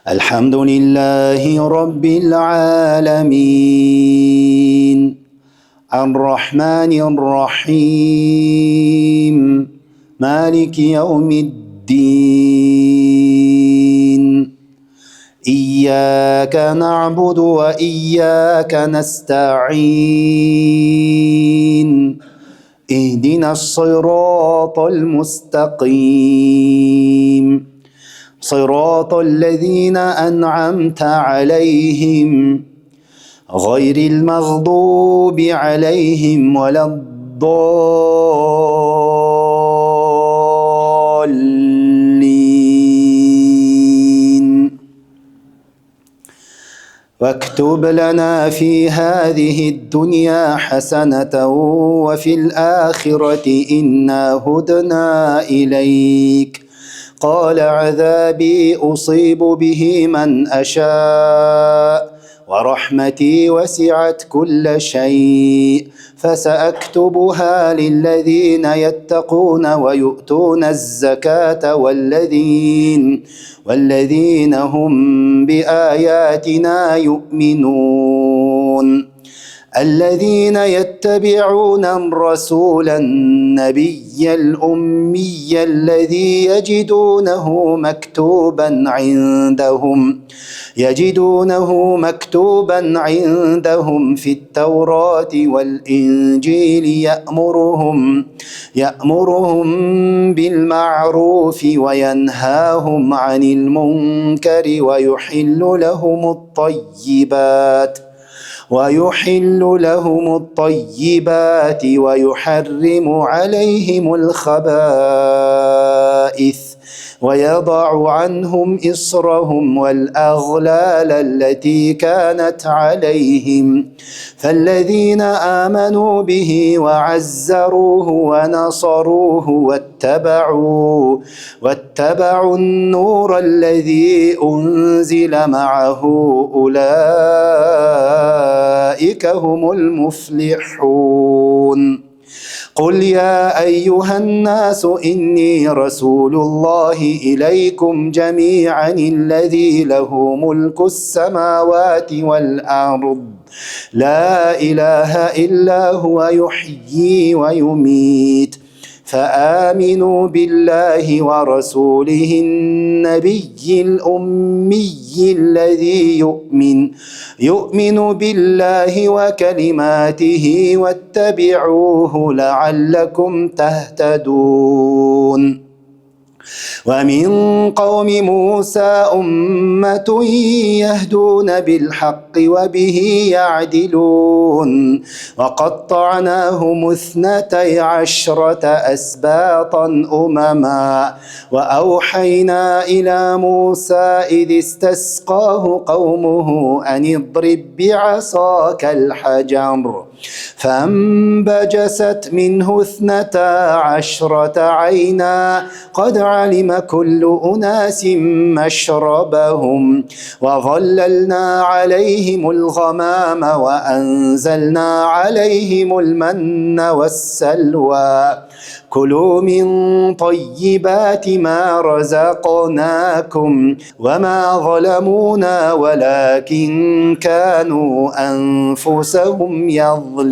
الحمد لله رب العالمين الرحمن الرحيم مالك يوم الدين إياك نعبد وإياك نستعين اهدنا الصراط المستقيم صراط الذين أنعمت عليهم غير المغضوب عليهم ولا الضالين واكتب لنا في هذه الدنيا حسنة وفي الآخرة إنا هدنا إليك قال عذابي أصيب به من أشاء ورحمتي وسعت كل شيء فسأكتبها للذين يتقون ويؤتون الزكاة والذين هم بآياتنا يؤمنون الذين يتبعون الرسول النبي الأمي الذي يجدونه مكتوبا عندهم في التوراة والإنجيل يأمرهم بالمعروف وينهاهم عن المنكر ويحل لهم الطيبات ويحرم عليهم الخبائث ويضع عنهم إصرهم والأغلال التي كانت عليهم فالذين آمنوا به وعزروه ونصروه واتبعوا النور الذي أنزل معه أولئك هم المفلحون قل يا أيها الناس إني رسول الله إليكم جميعا الذي له ملك السماوات والأرض لا إله إلا هو يحيي ويميت فآمنوا بالله ورسوله النبي الأمي الذي يؤمن بالله وكلماته واتبعوه لعلكم تهتدون ومن قوم موسى أمة يهدون بالحق وبه يعدلون وقطعناهم 12 أسباطا أمما وأوحينا إلى موسى إذ استسقاه قومه أن اضرب بعصاك الحجر فانبجست منه 12 عينا قد علم كل أناس مشربهم وظللنا عليهم الغمام وأنزلنا عليهم المن والسلوى كلوا من طيبات ما رزقناكم وما ظلمونا ولكن كانوا أنفسهم يظلمون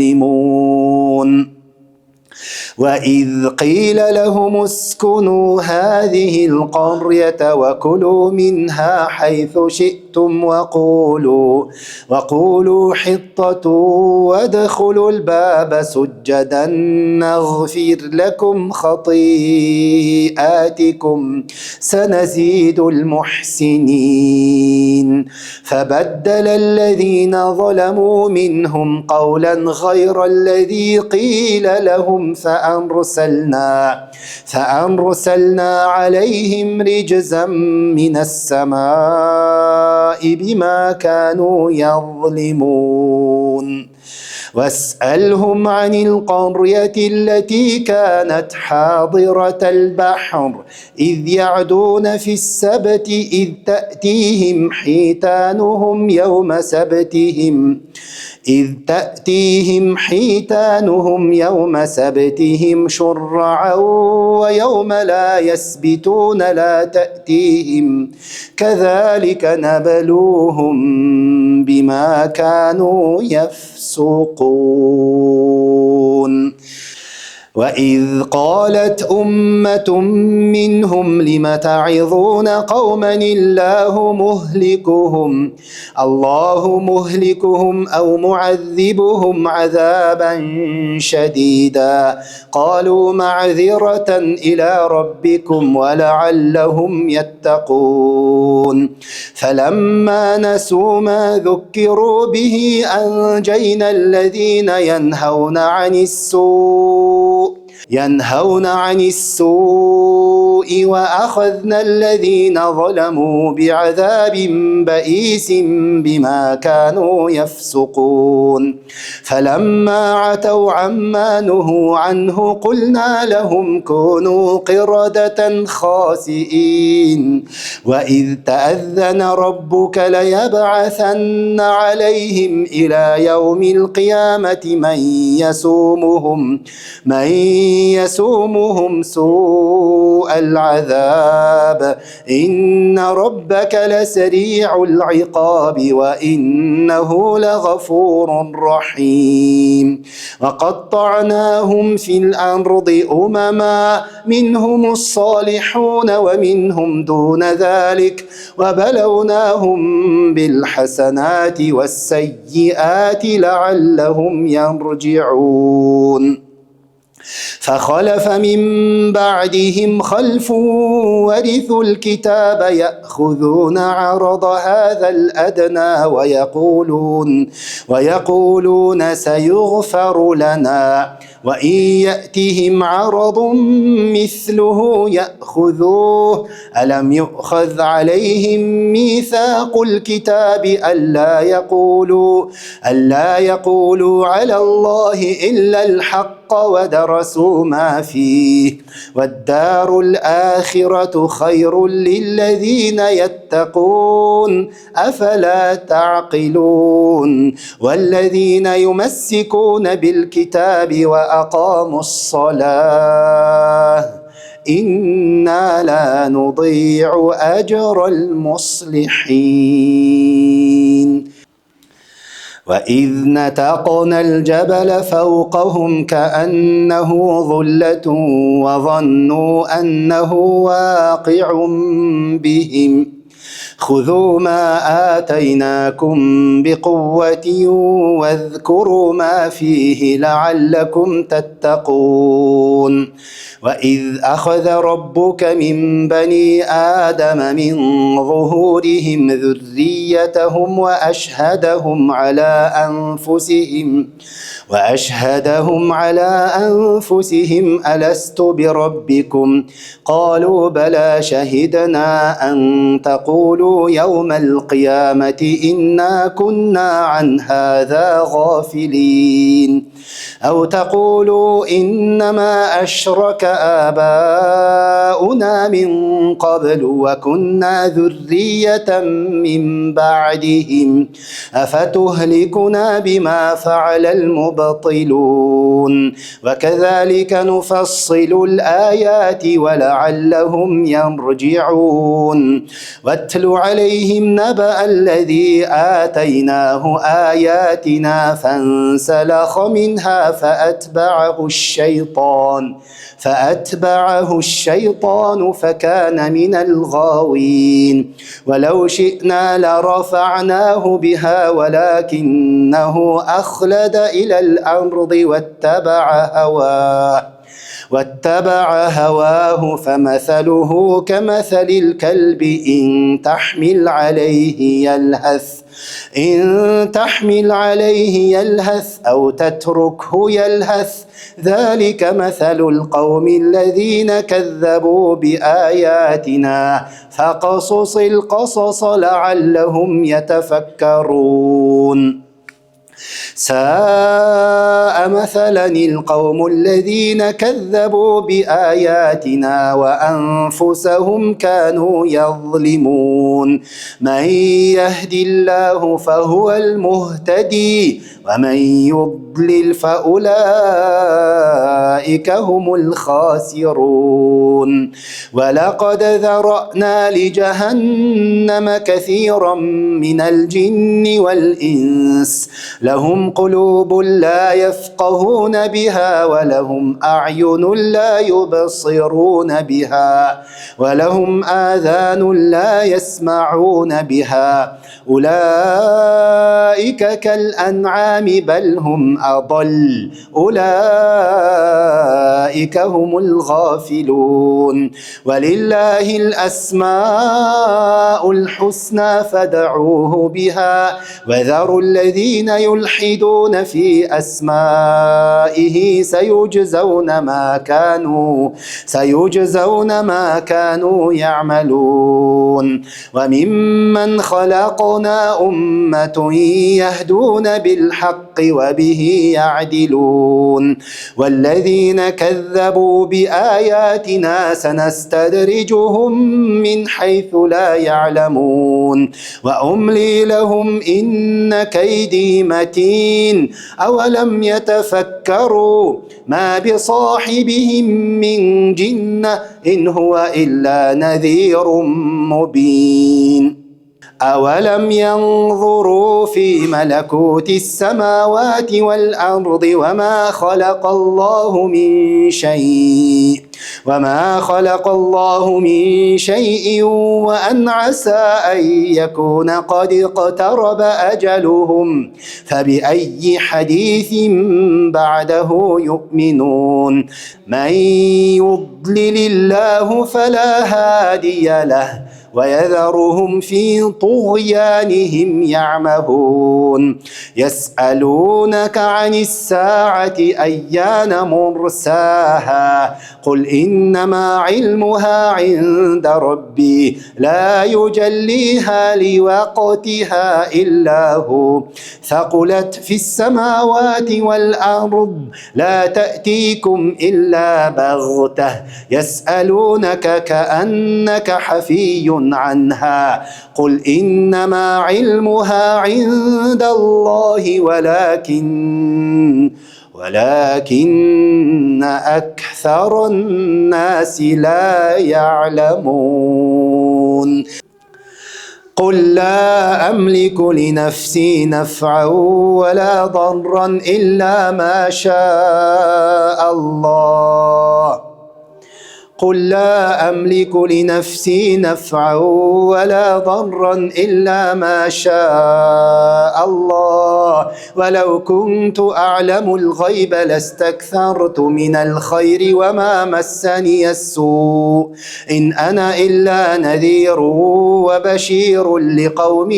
وإذ قيل لهم اسكنوا هذه القرية وكلوا منها حيث شئتم وقولوا حطة وادخلوا الباب سجدا نغفر لكم خطيئاتكم سنزيد المحسنين فبدل الذين ظلموا منهم قولا غير الذي قيل لهم فأرسلنا عليهم رجزا من السماء بما كانوا يظلمون واسألهم عن القرية التي كانت حاضرة البحر إذ يعدون في السبت إذ تأتيهم حيتانهم يوم سبتهم شرعا ويوم لا يسبتون لا تأتيهم كذلك نبلوهم بما كانوا يفسقون وإذ قالت أمة منهم لم تعظون قوما الله مهلكهم أو معذبهم عذابا شديدا قالوا معذرة إلى ربكم ولعلهم يتقون فلما نسوا ما ذكروا به أنجينا الذين ينهون عن السوء وأخذنا الذين ظلموا بعذاب بئيس بما كانوا يفسقون فلما عتوا عما نهوا عنه قلنا لهم كونوا قردة خاسئين وإذ تأذن ربك ليبعثن عليهم إلى يوم القيامة من يسومهم سوء العذاب إن ربك لسريع العقاب وإنه لغفور رحيم وقطعناهم في الأرض أمما منهم الصالحون ومنهم دون ذلك وبلوناهم بالحسنات والسيئات لعلهم يرجعون فخلف من بعدهم خلف ورثوا الكتاب يأخذون عرض هذا الأدنى ويقولون سيغفر لنا وإن يأتهم عرض مثله يأخذوه ألم يؤخذ عليهم ميثاق الكتاب ألا يقولوا على الله إلا الحق ودرسوا ما فيه والدار الآخرة خير للذين يتقون أفلا تعقلون والذين يمسكون بالكتاب وأقاموا الصلاة إنا لا نضيع أجر المصلحين وإذ نتقنا الجبل فوقهم كأنه ظلة وظنوا أنه واقع بهم خذوا ما آتيناكم بقوة واذكروا ما فيه لعلكم تتقون وإذ أخذ ربك من بني آدم من ظهورهم ذريتهم وأشهدهم على أنفسهم ألست بربكم قالوا بلى شهدنا أن تقولوا يوم القيامة إنا كنا عن هذا غافلين أو تقولوا إنما أشرك آباؤنا من قبل وكنا ذرية من بعدهم أفتهلكنا بما فعل المبطلون وكذلك نفصل الآيات ولعلهم يرجعون واتل عليهم نبأ الذي آتيناه آياتنا فانسلخ منها فأتبعه الشيطان فكان من الغاوين ولو شئنا لرفعناه بها ولكنه أخلد إلى الأرض واتبع هواه فمثله كمثل الكلب إن تحمل عليه يلهث أو تتركه يلهث ذلك مثل القوم الذين كذبوا بآياتنا فقصص القصص لعلهم يتفكرون ساء مثلا القوم الذين كذبوا بآياتنا وأنفسهم كانوا يظلمون. من يهد الله فهو المهتدي ومن يضلل فأولئك هم الخاسرون. ولقد ذرأنا لجهنم كثيرا من الجن والإنس لهم قلوب لا يفقهون بها ولهم أعين لا يبصرون بها ولهم آذان لا يسمعون بها أولئك كالأنعام بل هم أضل أولئك هم الغافلون. ولله الأسماء الحسنى فادعوه بها وذروا الذين يلحدون في أسمائه سيجزون ما كانوا يعملون. وممن خلقنا أمة يهدون بالحق وبه يعدلون. والذين كذبوا بآياتنا سنستدرجهم من حيث لا يعلمون وأملي لهم إن كيدي متين. أولم يتفكروا ما بصاحبهم من جنة إن هو إلا نذير مبين. أولم ينظروا في ملكوت السماوات والأرض وما خلق الله من شيء وأن عسى أن يكون قد اقترب أجلهم فبأي حديث بعده يؤمنون. من يضلل الله فلا هادي له ويذرهم في طغيانهم يعمهون. يسألونك عن الساعة أيان مرساها قل إنما علمها عند ربي لا يجليها لوقتها إلا هو ثقلت في السماوات والأرض لا تأتيكم إلا بغتة يسألونك كأنك حفي عنها قل إنما علمها عند الله ولكن أكثر الناس لا يعلمون. قل لا أملك لنفسي نفعا ولا ضرا إلا ما شاء الله. قل لا أملك لنفسي نفعا ولا ضرا إلا ما شاء الله ولو كنت أعلم الغيب لاستكثرت من الخير وما مسني السوء إن أنا إلا نذير وبشير لقوم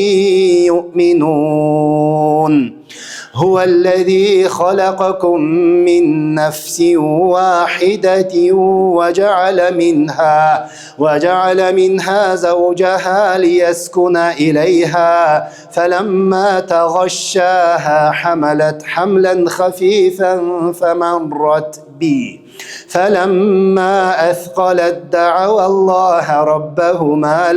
يؤمنون. هو الذي خلقكم من نفس واحدة وجعل منها زوجها ليسكن إليها فلما تغشاها حملت حملا خفيفا فمرت به فلما أثقلت دعوا الله ربهما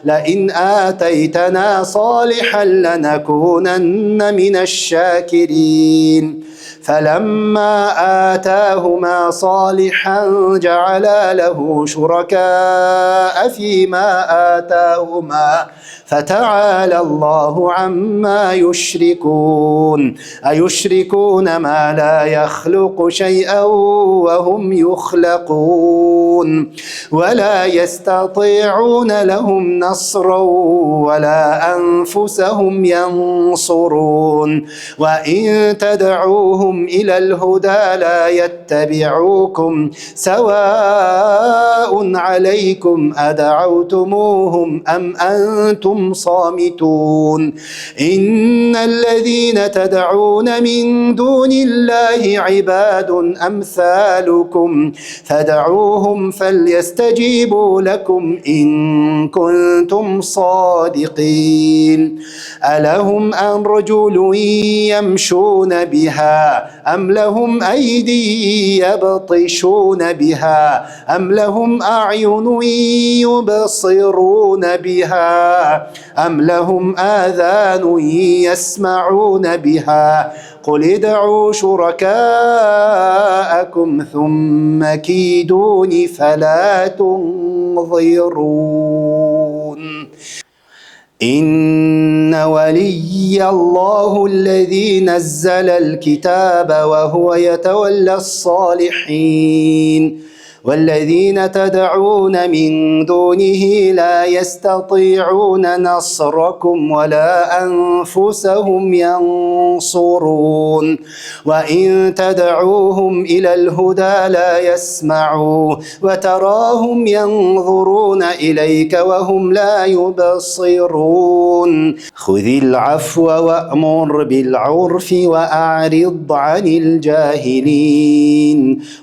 لئن آتيتنا صالحا لنكونن من الشاكرين فلما آتاهما صالحا جعلا له شركاء فيما آتاهما فتعالى الله عما يشركون. أيشركون ما لا يخلق شيئا وهم يخلقون ولا يستطيعون لهم نصرا ولا أنفسهم ينصرون وإن تدعوهم تدعوهم إلى الهدى لا يتبعوكم سواء عليكم أدعوتموهم أم أنتم صامتون إن الذين تدعون من دون الله عباد أمثالكم فدعوهم فليستجيبوا لكم إن كنتم صادقين ألهم أرجل يمشون بها أم لهم أيدي يبطشون بها أم لهم أعين يبصرون بها أم لهم آذان يسمعون بها قل ادعوا شركاءكم ثم كيدون فلا تنظرون إن ولي الله الذي نزل الكتاب وهو يتولى الصالحين والذين تدعون من دونه لا يستطيعون نصركم ولا أنفسهم ينصرون وإن تدعوهم إلى الهدى لا يسمعوا وتراهم ينظرون إليك وهم لا يبصرون خذ العفو وأمر بالعرف وأعرض عن الجاهلين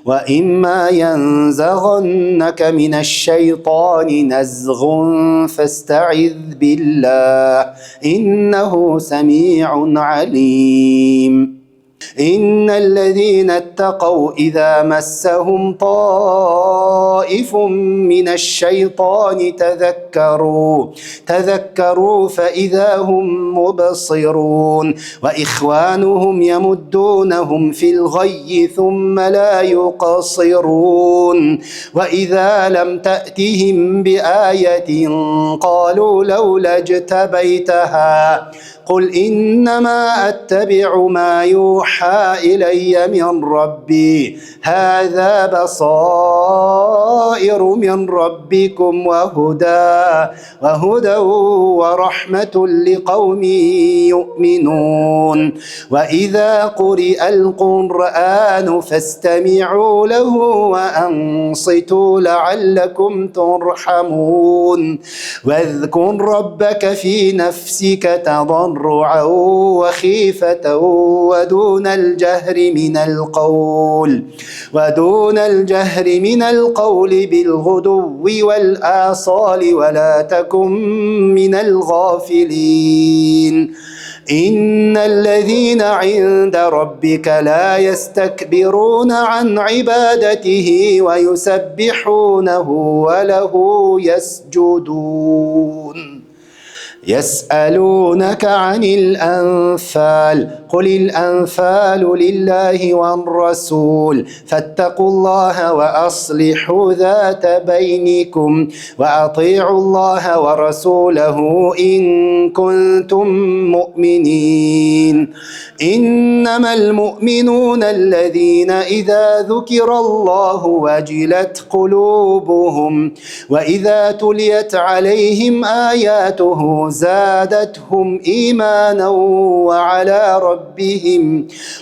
وإما ينزغنك من الشيطان نزغ فاستعذ بالله إنه سميع عليم إن الذين اتقوا إذا مسهم طائف من الشيطان تذكروا فإذا هم مبصرون وإخوانهم يمدونهم في الغي ثم لا يقصرون وإذا لم تأتهم بآية قالوا لولا اجتبيتها قل إنما أتبع ما يوحى إلي من ربي هذا بصائر من ربكم وهدى ورحمة لقوم يؤمنون وإذا قرئ القرآن فاستمعوا له وأنصتوا لعلكم ترحمون واذكر ربك في نفسك تضرعا وخيفة ودون الجهر من القول بالغدو والآصال ولا تكن من الغافلين إن الذين عند ربك لا يستكبرون عن عبادته ويسبحونه وله يسجدون يسألونك عن الأنفال قل الأنفال لله والرسول فاتقوا الله وأصلحوا ذات بينكم وأطيعوا الله ورسوله إن كنتم مؤمنين إنما المؤمنون الذين إذا ذكر الله وجلت قلوبهم وإذا تليت عليهم آياته زادتهم إيمانا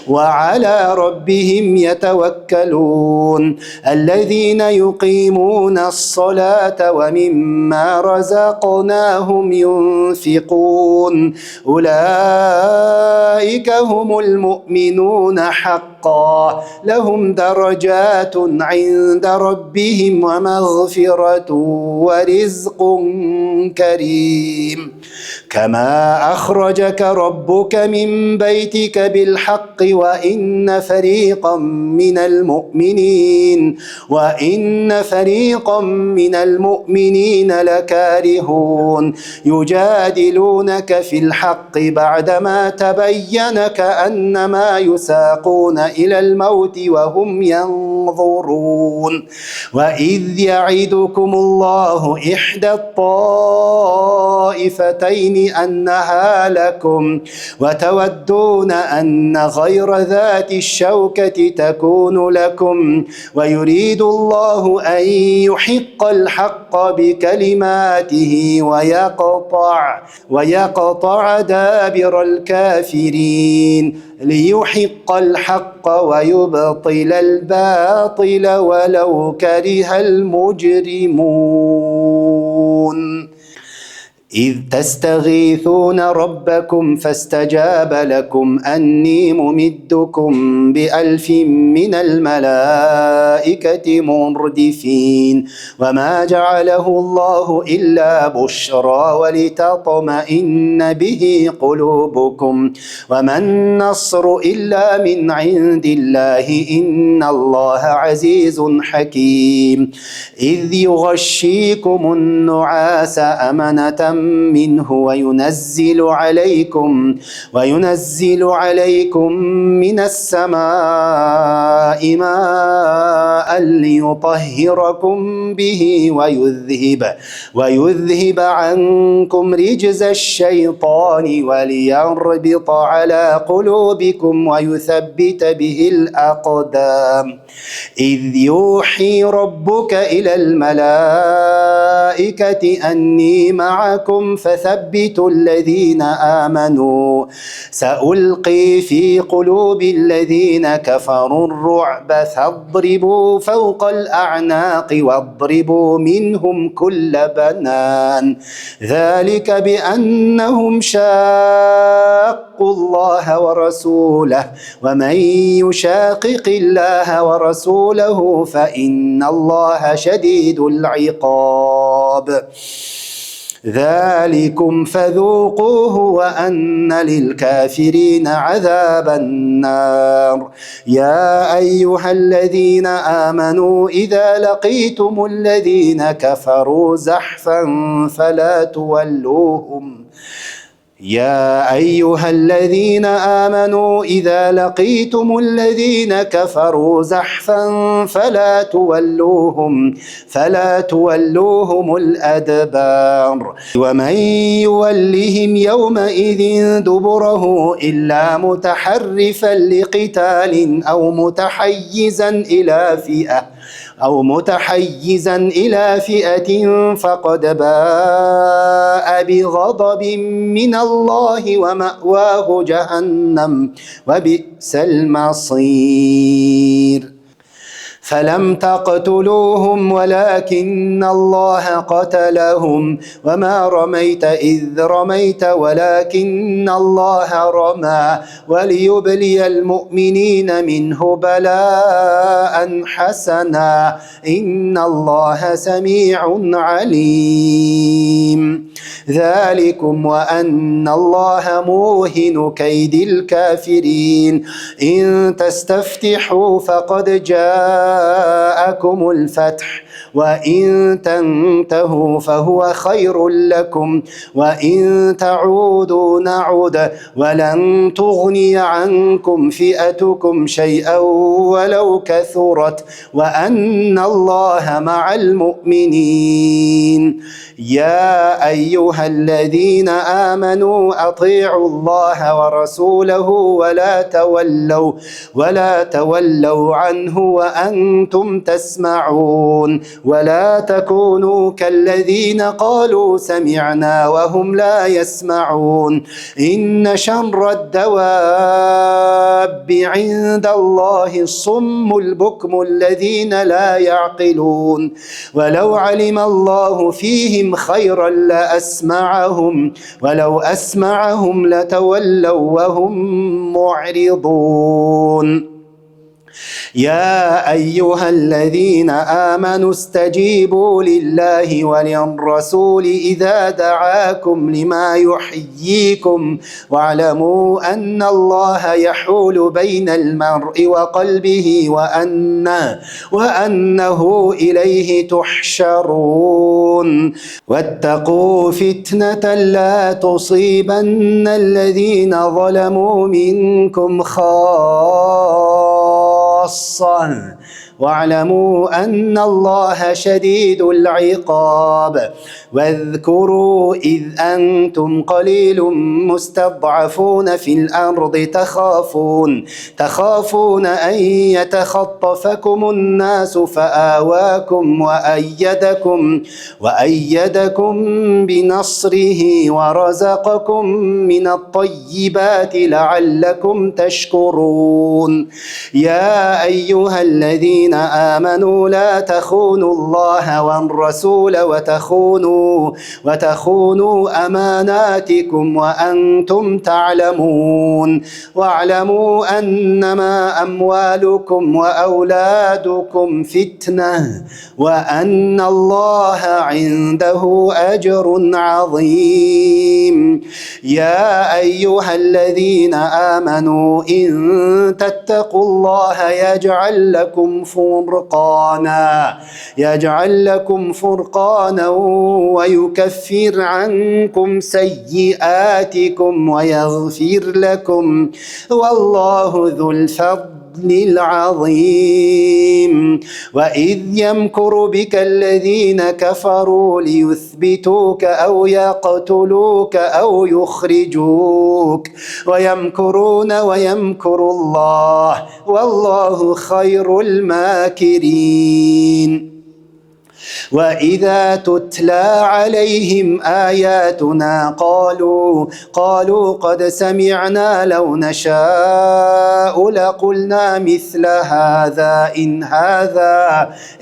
وعلى ربهم يتوكلون الذين يقيمون الصلاة ومما رزقناهم ينفقون أولئك هم المؤمنون حقا لهم درجات عند ربهم ومغفرة ورزق كريم كما أخرجك ربك من بيتك بالحق وإن فريقا من المؤمنين لكارهون يجادلونك في الحق بعدما تبين كأنما يساقون إلى الموت وهم ينظرون وإذ يعدكم الله إحدى الطائفتين أنها لكم وتودون أن غير ذات الشوكة تكون لكم ويريد الله أن يحق الحق بكلماته ويقطع دابر الكافرين ليحق الحق ويبطل الباطل ولو كره المجرمون إذ تستغيثون ربكم فاستجاب لكم أني ممدكم ب1000 من الملائكة مردفين وما جعله الله إلا بشرى ولتطمئن به قلوبكم وما النصر إلا من عند الله إن الله عزيز حكيم إذ يغشيكم النعاس أمنة منه وينزل عليكم من السماء ماء ليطهركم به ويذهب عنكم رجز الشيطان وليربط على قلوبكم ويثبت به الأقدام إذ يوحي ربك إلى الملائكة أني معكم فثبتوا الذين آمنوا سألقي في قلوب الذين كفروا الرعب فاضربوا فوق الأعناق واضربوا منهم كل بنان ذلك بأنهم شاقوا الله ورسوله ومن يشاقق الله ورسوله فإن الله شديد العقاب ذلكم فذوقوه وأن للكافرين عذاب النار يا أيها الذين آمنوا إذا لقيتم الذين كفروا زحفا فلا تولوهم يا أيها الذين آمنوا إذا لقيتم الذين كفروا زحفا فلا تولوهم الأدبار ومن يولهم يومئذ دبره إلا متحرفا لقتال أو متحيزا إلى فئة فقد باء بغضب من الله ومأواه جهنم وبئس المصير فلم تقتلوهم ولكن الله قتلهم وما رميت إذ رميت ولكن الله رمى وليبلي المؤمنين منه بلاء حسنا إن الله سميع عليم ذلكم وأن الله موهن كيد الكافرين إن تستفتحوا فقد جاءكم الفتح وإن تنتهوا فهو خير لكم وإن تعودوا نعد ولن تغني عنكم فئتكم شيئا ولو كثرت وأن الله مع المؤمنين يا أيها الذين آمنوا أطيعوا الله ورسوله ولا تولوا عنه وأنتم تسمعون ولا تكونوا كالذين قالوا سمعنا وهم لا يسمعون إن شر الدواب عند الله الصم البكم الذين لا يعقلون ولو علم الله فيهم خيرا لأسمعهم ولو أسمعهم لتولوا وهم معرضون يا أيها الذين آمنوا استجيبوا لله وللرسول إذا دعاكم لما يحييكم واعلموا أن الله يحول بين المرء وقلبه وأنه إليه تحشرون واتقوا فتنة لا تصيبن الذين ظلموا منكم خاصة واعلموا أن الله شديد العقاب. واذكروا إذ أنتم قليل مستضعفون في الأرض تخافون أن يتخطفكم الناس فآواكم وأيدكم بنصره ورزقكم من الطيبات لعلكم تشكرون. يا أيها الذين آمنوا لا تخونوا الله والرسول وتخونوا أماناتكم وأنتم تعلمون. واعلموا أنما أموالكم وأولادكم فتنة وأن الله عنده أجر عظيم. يا أيها الذين آمنوا إن تتقوا الله يجعل لكم فرقانا ويكفر عنكم سيئاتكم ويغفر لكم والله ذو الفضل العظيم. وإذ يمكر بك الذين كفروا ليثبتوك أو يقتلوك أو يخرجوك ويمكرون ويمكر الله والله خير الماكرين. وإذا تتلى عليهم آياتنا قالوا قد سمعنا لو نشاء لقلنا مثل هذا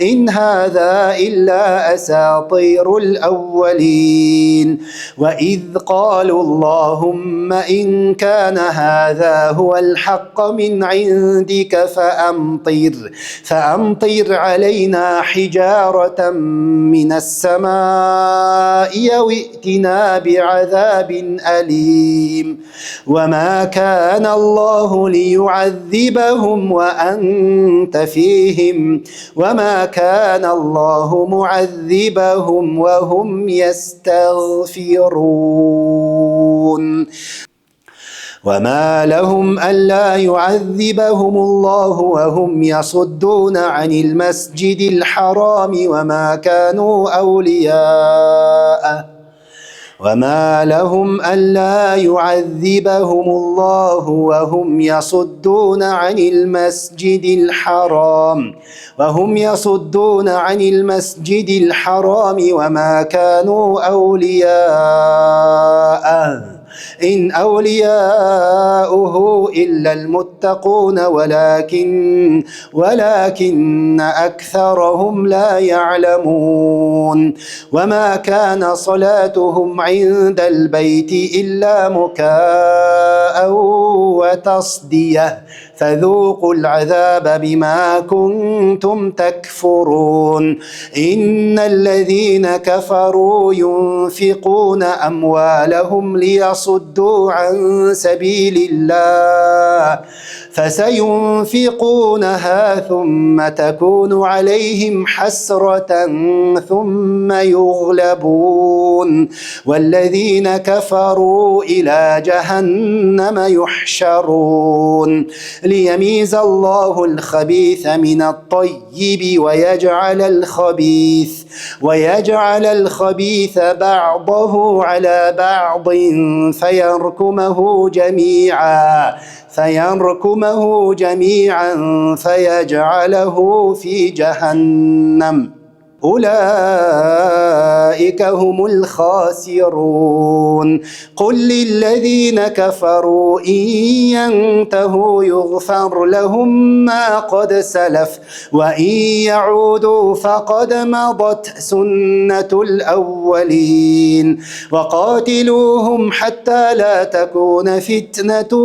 إن هذا إلا أساطير الأولين. وإذ قالوا اللهم إن كان هذا هو الحق من عندك فأمطر علينا حجارة من السماء أو ائتنا بعذاب أليم. وما كان الله ليعذبهم وأنت فيهم وما كان الله معذبهم وهم يستغفرون. وما لهم ألا يعذبهم الله وهم يصدون عن المسجد الحرام وما كانوا أولياءه وما لهم ألا يعذبهم الله وهم يصدون عن المسجد الحرام وما كانوا أولياءه إن أولياؤه إلا المتقون ولكن أكثرهم لا يعلمون. وما كان صلاتهم عند البيت إلا مكاء وتصدية فذوقوا العذاب بما كنتم تكفرون. إن الذين كفروا ينفقون أموالهم ليصدوا عن سبيل الله فسينفقونها ثم تكون عليهم حسرة ثم يغلبون والذين كفروا إلى جهنم يحشرون ليميز الله الخبيث من الطيب ويجعل الخبيث بعضه على بعض فيركمه جميعا فيجعله في جهنم أولئك هم الخاسرون. قل للذين كفروا إن ينتهوا يغفر لهم ما قد سلف وإن يعودوا فقد مضت سنة الأولين. وقاتلوهم حتى لا تكون فتنة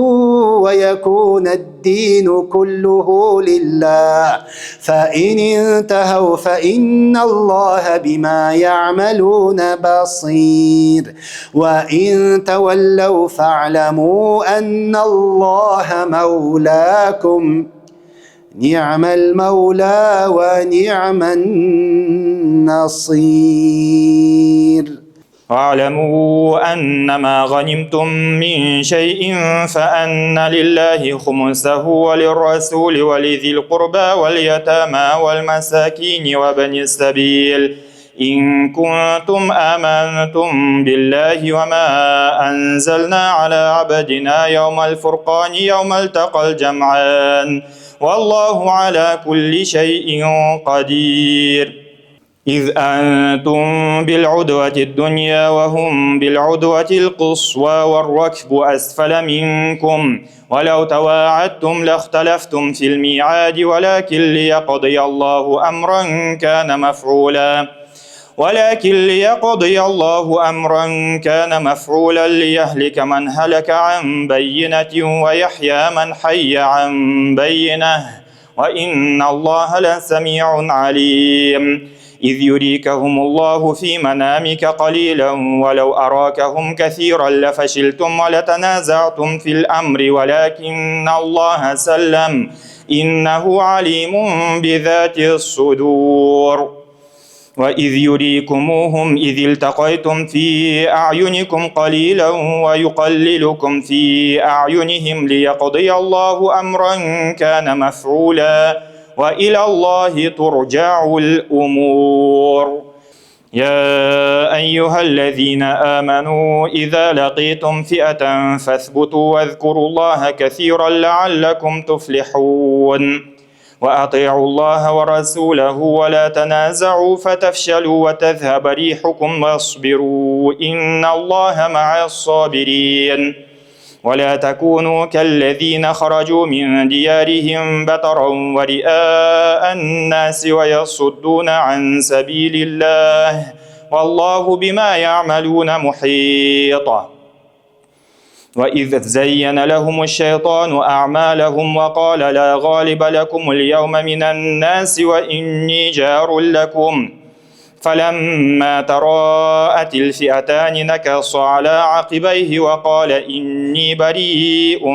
ويكون الدين كله لله فإن انتهوا فإن الله بما يعملون بصير. وإن تولوا فاعلموا أن الله مولاكم نعم المولى ونعم النصير. واعلموا أنما غنمتم من شيء فأن لله خمسه وللرسول ولذي القربى واليتامى والمساكين وابن السبيل إن كنتم آمنتم بالله وما أنزلنا على عبدنا يوم الفرقان يوم التقى الجمعان والله على كل شيء قدير. إذ أنتم بالعدوة الدنيا وهم بالعدوة القصوى والركب أسفل منكم ولو تواعدتم لاختلفتم في الميعاد ولكن ليقضي الله أمرا كان مفعولا ليهلك من هلك عن بينة ويحيى من حي عن بينة وإن الله لسميع عليم. إذ يريكهم الله في منامك قليلا ولو أراكهم كثيرا لفشلتم ولتنازعتم في الأمر ولكن الله سلم إنه عليم بذات الصدور. وإذ يريكموهم إذ التقيتم في أعينكم قليلا ويقللكم في أعينهم ليقضي الله أمرا كان مفعولا وإلى الله ترجع الأمور. يا أيها الذين آمنوا إذا لقيتم فئة فاثبتوا واذكروا الله كثيرا لعلكم تفلحون. وأطيعوا الله ورسوله ولا تنازعوا فتفشلوا وتذهب ريحكم واصبروا إن الله مع الصابرين. ولا تكونوا كالذين خرجوا من ديارهم بطرا ورئاء الناس ويصدون عن سبيل الله والله بما يعملون محيط. وإذ زين لهم الشيطان أعمالهم وقال لا غالب لكم اليوم من الناس وإني جار لكم فلما تراءت الفئتان نكص على عقبيه وقال إني بريء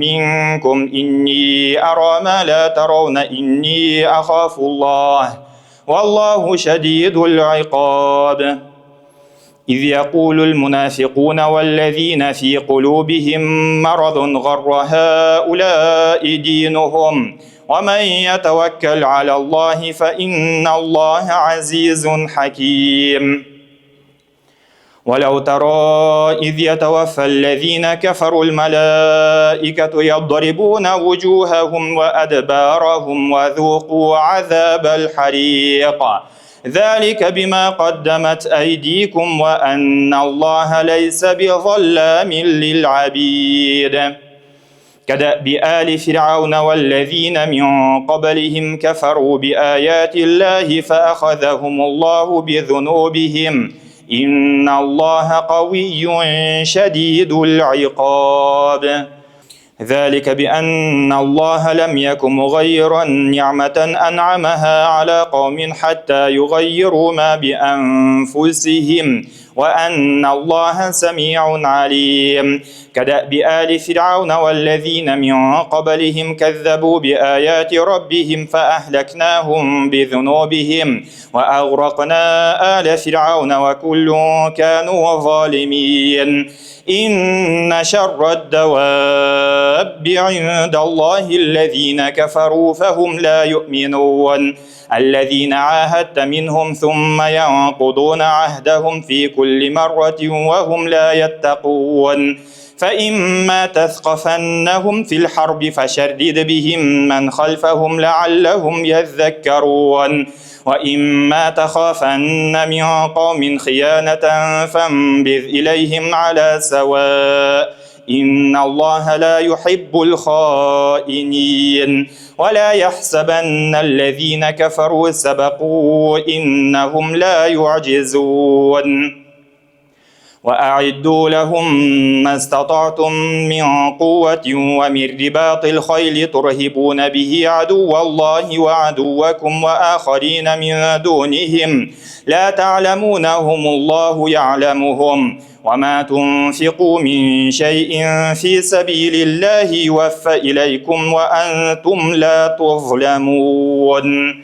منكم إني أرى ما لا ترون إني أخاف الله والله شديد العقاب. إذ يقول المنافقون والذين في قلوبهم مرض غر هؤلاء دينهم ومن يتوكل على الله فإن الله عزيز حكيم. ولو ترى إذ يتوفى الذين كفروا الملائكة يضربون وجوههم وأدبارهم وذوقوا عذاب الحريق ذلك بما قدمت أيديكم وأن الله ليس بظلام للعبيد. كدأب آل فرعون والذين من قبلهم كفروا بآيات الله فأخذهم الله بذنوبهم إن الله قوي شديد العقاب. ذلك بأن الله لم يك مغيرا نعمة أنعمها على قوم حتى يغيروا ما بأنفسهم وأن الله سميع عليم. كدأب آل فرعون والذين من قبلهم كذبوا بآيات ربهم فأهلكناهم بذنوبهم وأغرقنا آل فرعون وكل كانوا ظالمين. إن شر الدواب عند الله الذين كفروا فهم لا يؤمنون الذين عاهدت منهم ثم ينقضون عهدهم في كل مرة وهم لا يتقون. فإما تثقفنهم في الحرب فشرد بهم من خلفهم لعلهم يذكرون وإما تخافن من قوم خيانة فانبذ إليهم على سواء إن الله لا يحب الخائنين. ولا يحسبن الذين كفروا سبقوا إنهم لا يعجزون. وأعدوا لهم ما استطعتم من قوة ومن رباط الخيل ترهبون به عدو الله وعدوكم وآخرين من دونهم لا تعلمونهم الله يعلمهم وما تنفقوا من شيء في سبيل الله يوفى إليكم وأنتم لا تظلمون.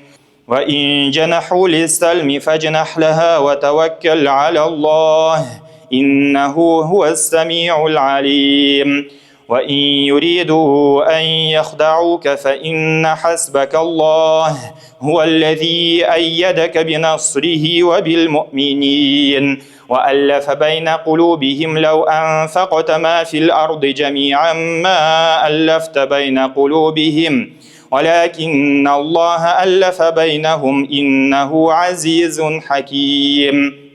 وإن جنحوا للسلم فاجنح لها وتوكل على الله إنه هو السميع العليم وإن يريدوا أن يخدعوك فإن حسبك الله هو الذي أيدك بنصره وبالمؤمنين وألف بين قلوبهم لو أنفقت ما في الأرض جميعا ما ألفت بين قلوبهم ولكن الله ألف بينهم إنه عزيز حكيم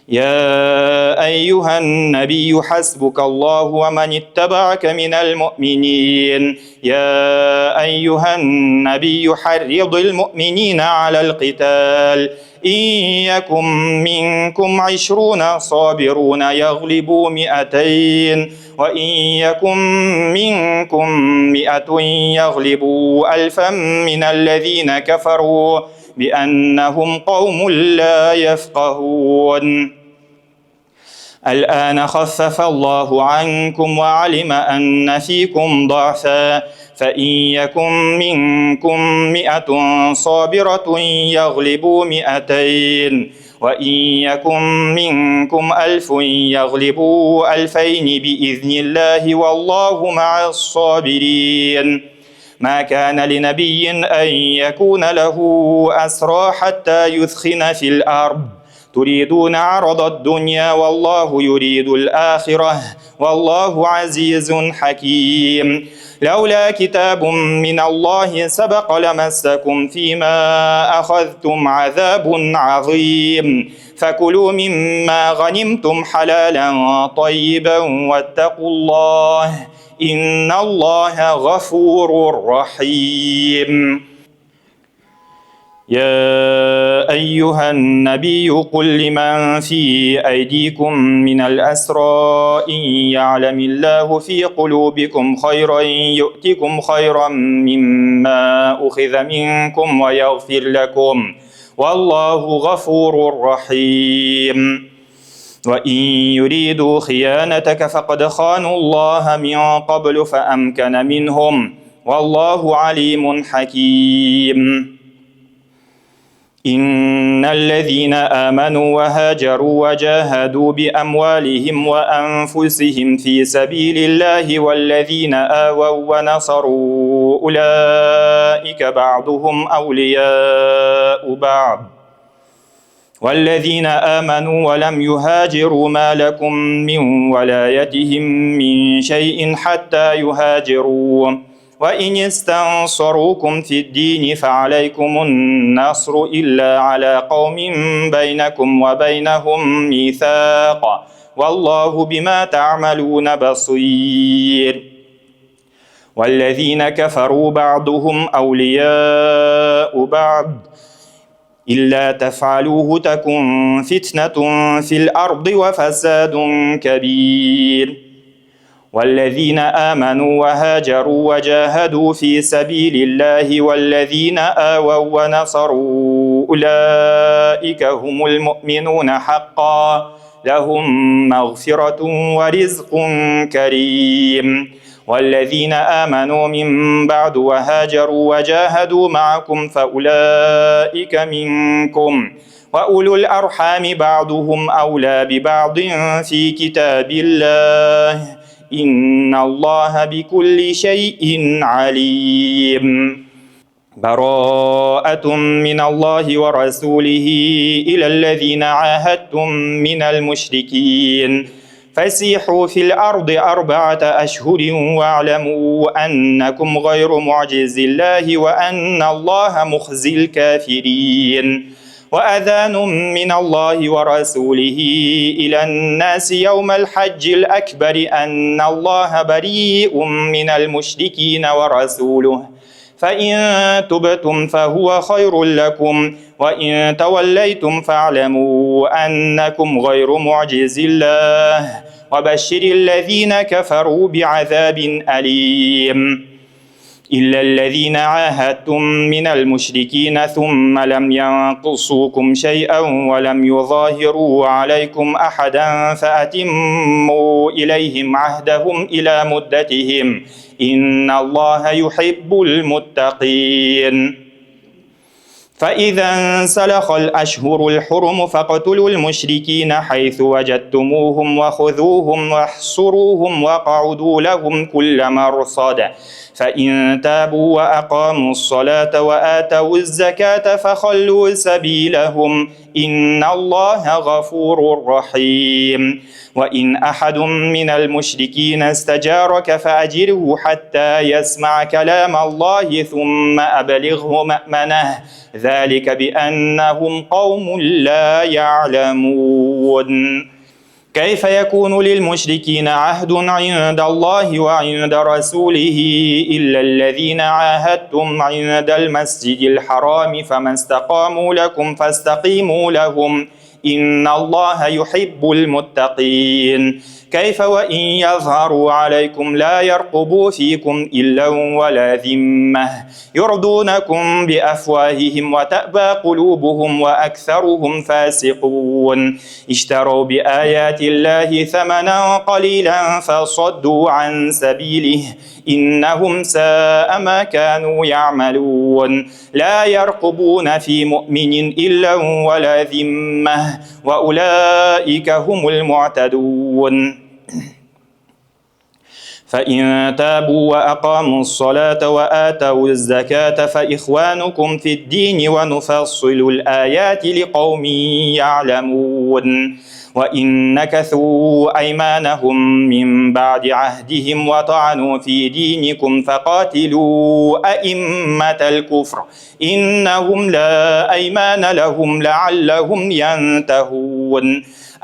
يا أيها النبي حسبك الله ومن اتبعك من المؤمنين يا أيها النبي حرض المؤمنين على القتال إن يكن منكم 20 صابرون يغلبوا 200 وإن يكن منكم 100 يغلبوا 1000 من الذين كفروا بأنهم قوم لا يفقهون الآن خفف الله عنكم وعلم أن فيكم ضعفا فإن يكن منكم 100 صابرة يغلبوا 200 وإن يكن منكم 1000 يغلبوا 2000 بإذن الله والله مع الصابرين ما كان لنبي أن يكون له أسرى حتى يثخن في الأرض تريدون عرض الدنيا والله يريد الآخرة والله عزيز حكيم لولا كتاب من الله سبق لمسكم فيما أخذتم عذاب عظيم فكلوا مما غنمتم حلالا طيبا واتقوا الله إن الله غفور رحيم يا أيها النبي قل لمن في أيديكم من الأسرى إن يعلم الله في قلوبكم خيرا يؤتكم خيرا مما أخذ منكم ويغفر لكم والله غفور رحيم وإن يريدوا خيانتك فقد خانوا الله من قبل فأمكن منهم والله عليم حكيم إن الذين آمنوا وهاجروا وجاهدوا بأموالهم وأنفسهم في سبيل الله والذين آووا ونصروا أولئك بعضهم أولياء بعض والذين آمنوا ولم يهاجروا ما لكم من ولايتهم من شيء حتى يهاجروا وإن استنصروكم في الدين فعليكم النصر إلا على قوم بينكم وبينهم ميثاق والله بما تعملون بصير والذين كفروا بعضهم أولياء بعض إلا تفعلوه تكن فتنة في الأرض وفساد كبير والذين آمنوا وهاجروا وجاهدوا في سبيل الله والذين آووا ونصروا أولئك هم المؤمنون حقا لهم مغفرة ورزق كريم والذين آمنوا من بعد وهاجروا وجاهدوا معكم فأولئك منكم وأولو الأرحام بعضهم أولى ببعض في كتاب الله إن الله بكل شيء عليم براءة من الله ورسوله إلى الذين عاهدتم من المشركين فسيحوا في الأرض 4 أشهر واعلموا أنكم غير معجز الله وأن الله مخزي الكافرين وأذان من الله ورسوله إلى الناس يوم الحج الأكبر أن الله بريء من المشركين ورسوله فإن تبتم فهو خير لكم وإن توليتم فاعلموا أنكم غير معجز الله وبشر الذين كفروا بعذاب أليم إلا الذين عاهدتم من المشركين ثم لم ينقصوكم شيئا ولم يظاهروا عليكم أحدا فأتموا إليهم عهدهم إلى مدتهم إن الله يحب المتقين فإذا انسلخ الأشهر الحرم فاقتلوا المشركين حيث وجدتموهم وخذوهم واحصروهم واقعدوا لهم كل مرصد فإن تابوا وأقاموا الصلاة وآتوا الزكاة فخلوا سبيلهم إن الله غفور رحيم وإن أحد من المشركين استجارك فأجره حتى يسمع كلام الله ثم أبلغه مأمنه ذلك بأنهم قوم لا يعلمون كيف يكون للمشركين عهد عند الله وعند رسوله إلا الذين عاهدتم عند المسجد الحرام فما استقاموا لكم فاستقيموا لهم إن الله يحب المتقين كيف وإن يظهروا عليكم لا يرقبوا فيكم إلا ولا ذمة يرضونكم بأفواههم وتأبى قلوبهم وأكثرهم فاسقون اشتروا بآيات الله ثمنا قليلا فصدوا عن سبيله إنهم ساء ما كانوا يعملون لا يرقبون في مؤمن إلا ولا ذمة وأولئك هم المعتدون فإن تابوا وأقاموا الصلاة وآتوا الزكاة فإخوانكم في الدين ونفصل الآيات لقوم يعلمون وإن نكثوا أيمانهم من بعد عهدهم وطعنوا في دينكم فقاتلوا أئمة الكفر إنهم لا أيمان لهم لعلهم ينتهون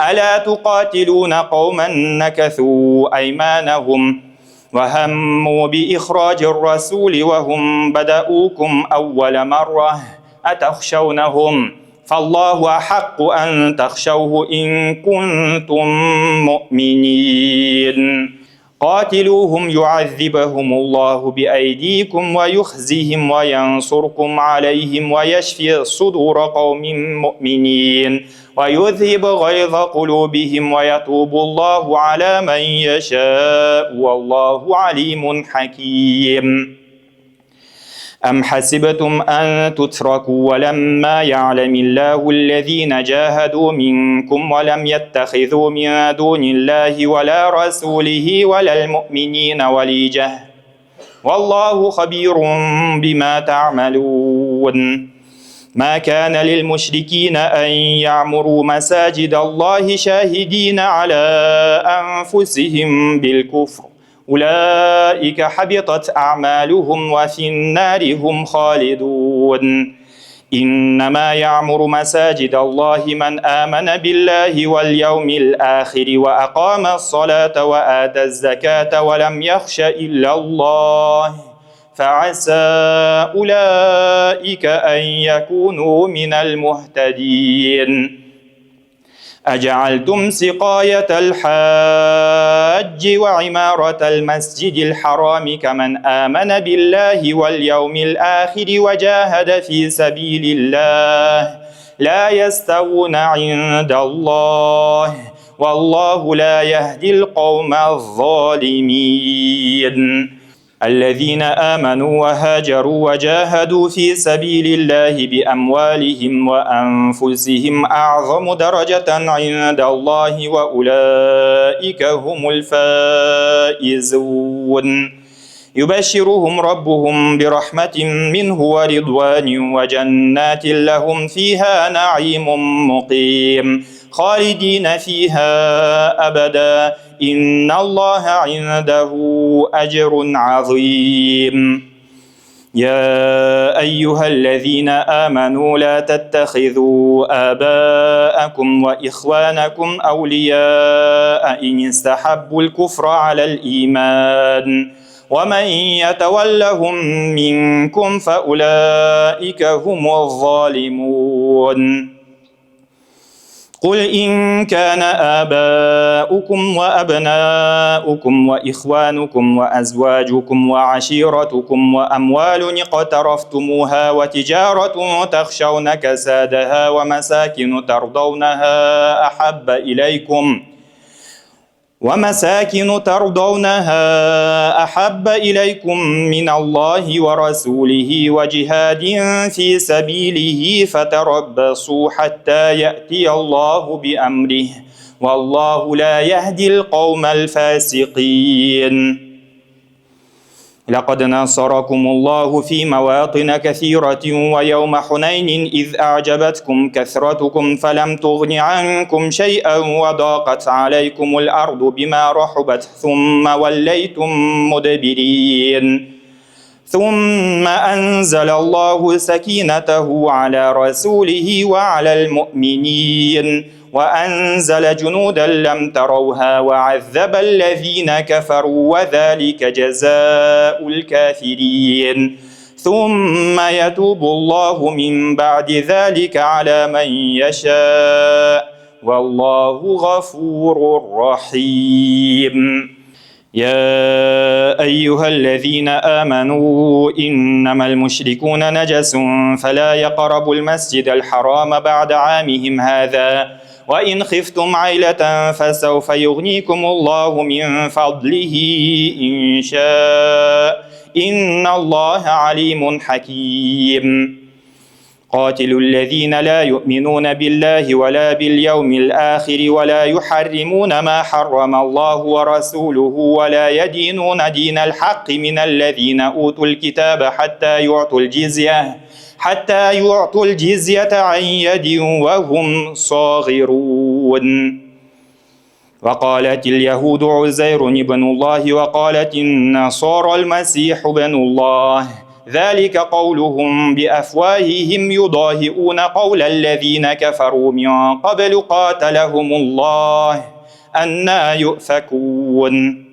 ألا تقاتلون قوما نكثوا أيمانهم وهموا بإخراج الرسول وهم بدؤوكم أول مرة أتخشونهم فالله أحق أن تخشوه إن كنتم مؤمنين قاتلوهم يعذبهم الله بأيديكم ويخزهم وينصركم عليهم ويشفي صدور قوم مؤمنين ويذهب غيظ قلوبهم ويتوب الله على من يشاء والله عليم حكيم أم حسبتم أن تتركوا ولما يعلم الله الذين جاهدوا منكم ولم يتخذوا من دون الله ولا رسوله ولا المؤمنين وليجة والله خبير بما تعملون ما كان للمشركين أن يعمروا مساجد الله شاهدين على أنفسهم بالكفر أولئك حبطت أعمالهم وفي النار هم خالدون إنما يعمر مساجد الله من آمن بالله واليوم الآخر وأقام الصلاة وآتى الزكاة ولم يخش إلا الله فعسى أولئك أن يكونوا من المهتدين أجعلتم سقاية الحاج وعمارة المسجد الحرام كمن آمن بالله واليوم الآخر وجاهد في سبيل الله لا يستوون عند الله والله لا يهدي القوم الظالمين الذين آمنوا وهاجروا وجاهدوا في سبيل الله بأموالهم وأنفسهم أعظم درجة عند الله وأولئك هم الفائزون يبشرهم ربهم برحمة منه ورضوان وجنات لهم فيها نعيم مقيم خالدين فيها أبدا إن الله عنده أجر عظيم يا أيها الذين آمنوا لا تتخذوا آباءكم وإخوانكم أولياء إن استحبوا الكفر على الإيمان ومن يتولهم منكم فأولئك هم الظالمون قل إن كان آباؤكم وأبناؤكم وإخوانكم وأزواجكم وعشيرتكم وأموال اقترفتموها وتجارة تخشون كسادها ومساكن ترضونها ومساكن ترضونها أحب إليكم من الله ورسوله وجهاد في سبيله فتربصوا حتى يأتي الله بأمره والله لا يهدي القوم الفاسقين. لقد نصركم الله في مواطن كثيرة ويوم حنين إذ أعجبتكم كثرتكم فلم تغن عنكم شيئا وضاقت عليكم الأرض بما رحبت ثم وليتم مدبرين ثم أنزل الله سكينته على رسوله وعلى المؤمنين وأنزل جنودا لم تروها وعذب الذين كفروا وذلك جزاء الكافرين ثم يتوب الله من بعد ذلك على من يشاء والله غفور رحيم. يا أيها الذين آمنوا إنما المشركون نجس فلا يقربوا المسجد الحرام بعد عامهم هذا وإن خفتم عيلة فسوف يغنيكم الله من فضله إن شاء إن الله عليم حكيم. قاتلوا الذين لا يؤمنون بالله ولا باليوم الآخر ولا يحرمون ما حرم الله ورسوله ولا يدينون دين الحق من الذين أوتوا الكتاب حتى يعطوا الجزية عن يد وهم صاغرون. وقالت اليهود عزير ابن الله وقالت النصارى المسيح ابن الله ذلك قولهم بأفواههم يضاهئون قول الذين كفروا من قبل قاتلهم الله أنى يؤفكون.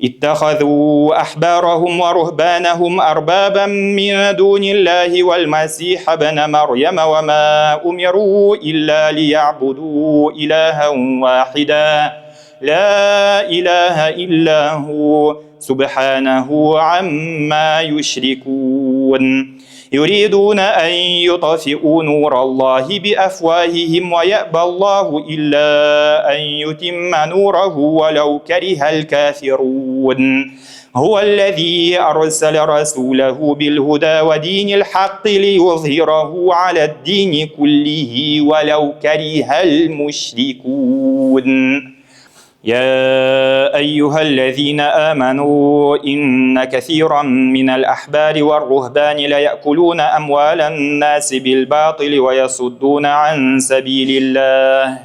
اتخذوا أحبارهم ورهبانهم أربابا من دون الله والمسيح ابن مريم وما أمروا إلا ليعبدوا إلها واحدا لا إله إلا هو سبحانه عما يشركون. يريدون أن يطفئوا نور الله بأفواههم ويأبى الله إلا أن يتم نوره ولو كره الكافرون. هو الذي أرسل رسوله بالهدى ودين الحق ليظهره على الدين كله ولو كره المشركون. يا أيها الذين آمنوا إن كثيرا من الأحبار والرهبان ليأكلون أموال الناس بالباطل ويصدون عن سبيل الله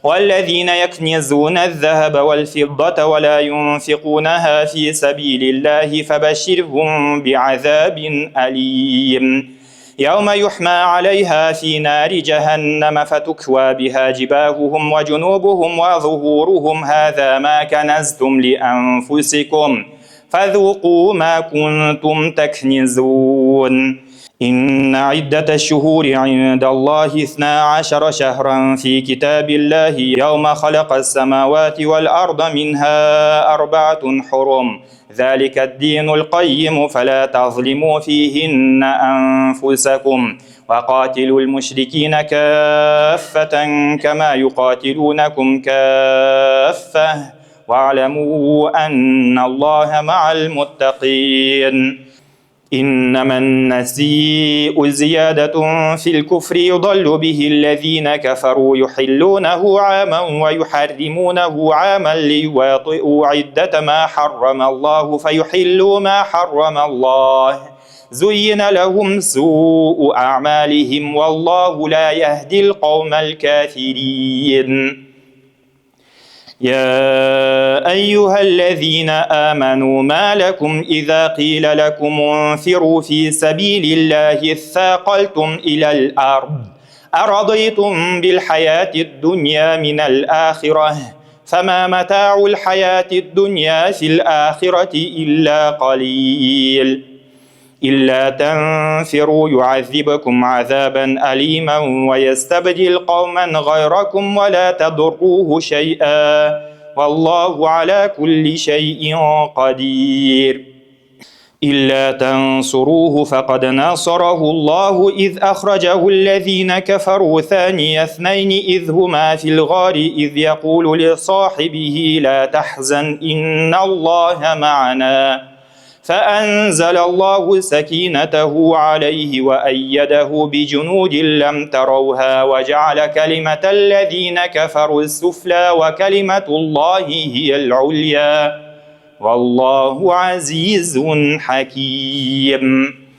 والذين يكنزون الذهب والفضة ولا ينفقونها في سبيل الله فبشرهم بعذاب أليم. يوم يحمى عليها في نار جهنم فتكوى بها جباههم وجنوبهم وظهورهم هذا ما كنزتم لأنفسكم فذوقوا ما كنتم تكنزون. إن عدة الشهور عند الله 12 شهرا في كتاب الله يوم خلق السماوات والأرض منها 4 حرم ذلك الدين القيم فلا تظلموا فيهن أنفسكم وقاتلوا المشركين كافة كما يقاتلونكم كافة واعلموا أن الله مع المتقين. إنما النسيء زيادة في الكفر يضل به الذين كفروا يحلونه عاما ويحرمونه عاما ليواطئوا عدة ما حرم الله فيحلوا ما حرم الله زين لهم سوء أعمالهم والله لا يهدي القوم الكافرين. يا أيها الذين آمنوا ما لكم إذا قيل لكم انفروا في سبيل الله اثاقلتم إلى الأرض أرضيتم بالحياة الدنيا من الآخرة فما متاع الحياة الدنيا في الآخرة إلا قليل. إلا تنفروا يعذبكم عذابا أليما ويستبدل قوما غيركم ولا تضروه شيئا والله على كل شيء قدير. إلا تنصروه فقد ناصره الله إذ أخرجه الذين كفروا ثاني اثنين إذ هما في الغار إذ يقول لصاحبه لا تحزن إن الله معنا فأنزل الله سكينته عليه وأيده بجنود لم تروها وجعل كلمة الذين كفروا السفلى وكلمة الله هي العليا والله عزيز حكيم.